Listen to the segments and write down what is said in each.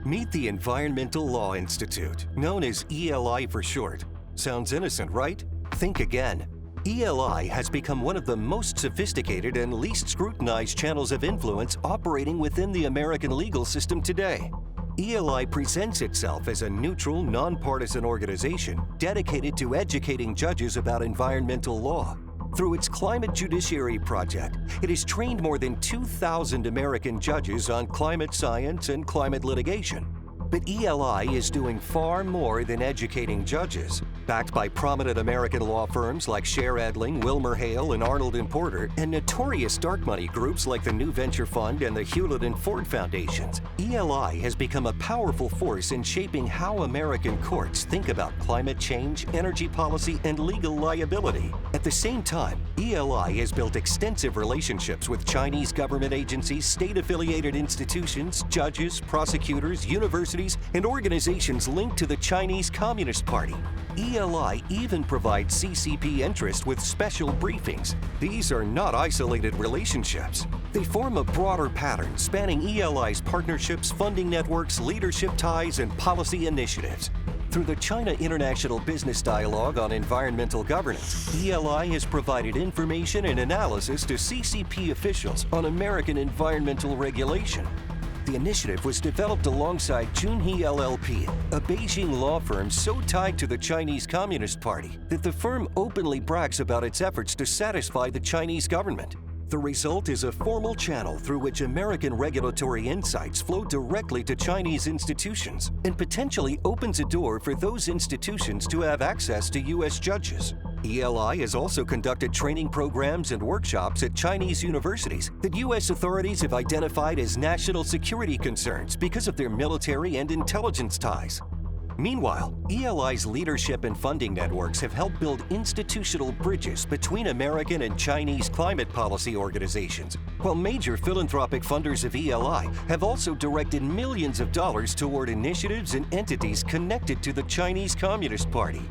Meet the Environmental Law Institute, known as ELI for short. Sounds innocent, right? Think again. ELI has become one of the most sophisticated and least scrutinized channels of influence operating within the American legal system today. ELI presents itself as a neutral, nonpartisan organization dedicated to educating judges about environmental law. Through its Climate Judiciary project, it has trained more than 2,000 American judges on climate science and climate litigation. But ELI is doing far more than educating judges. Backed by prominent American law firms like Scher Edling, WilmerHale, and Arnold & Porter, and notorious dark money groups like the New Venture Fund and the Hewlett and Ford Foundations, ELI has become a powerful force in shaping how American courts think about climate change, energy policy, and legal liability. At the same time, ELI has built extensive relationships with Chinese government agencies, state-affiliated institutions, judges, prosecutors, universities, and organizations linked to the Chinese Communist Party. ELI even provides CCP interest with special briefings. These are not isolated relationships. They form a broader pattern spanning ELI's partnerships, funding networks, leadership ties, and policy initiatives. Through the China International Business Dialogue on Environmental Governance, ELI has provided information and analysis to CCP officials on American environmental regulation. The initiative was developed alongside Junhe LLP, a Beijing law firm so tied to the Chinese Communist Party that the firm openly brags about its efforts to satisfy the Chinese government. The result is a formal channel through which American regulatory insights flow directly to Chinese institutions and potentially opens a door for those institutions to have access to U.S. judges. ELI has also conducted training programs and workshops at Chinese universities that U.S. authorities have identified as national security concerns because of their military and intelligence ties. Meanwhile, ELI's leadership and funding networks have helped build institutional bridges between American and Chinese climate policy organizations, while major philanthropic funders of ELI have also directed millions of dollars toward initiatives and entities connected to the Chinese Communist Party.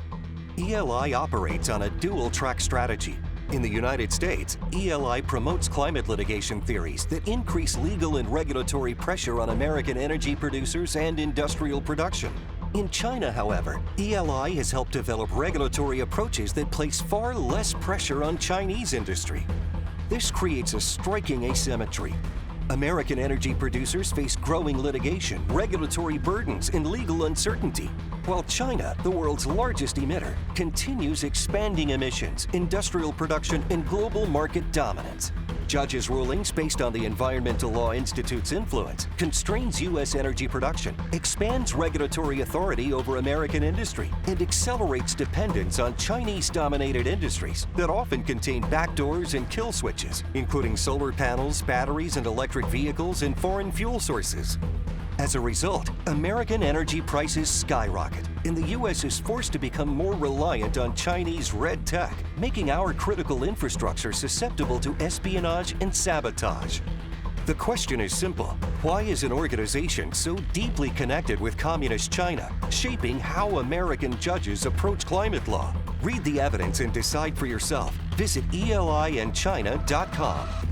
ELI operates on a dual-track strategy. In the United States, ELI promotes climate litigation theories that increase legal and regulatory pressure on American energy producers and industrial production. In China, however, ELI has helped develop regulatory approaches that place far less pressure on Chinese industry. This creates a striking asymmetry. American energy producers face growing litigation, regulatory burdens, and legal uncertainty, while China, the world's largest emitter, continues expanding emissions, industrial production, and global market dominance. Judges' rulings based on the Environmental Law Institute's influence constrains U.S. energy production, expands regulatory authority over American industry, and accelerates dependence on Chinese-dominated industries that often contain backdoors and kill switches, including solar panels, batteries, and electric vehicles and foreign fuel sources. As a result, American energy prices skyrocket, and the U.S. is forced to become more reliant on Chinese red tech, making our critical infrastructure susceptible to espionage and sabotage. The question is simple: why is an organization so deeply connected with Communist China shaping how American judges approach climate law? Read the evidence and decide for yourself. Visit ELIandchina.com.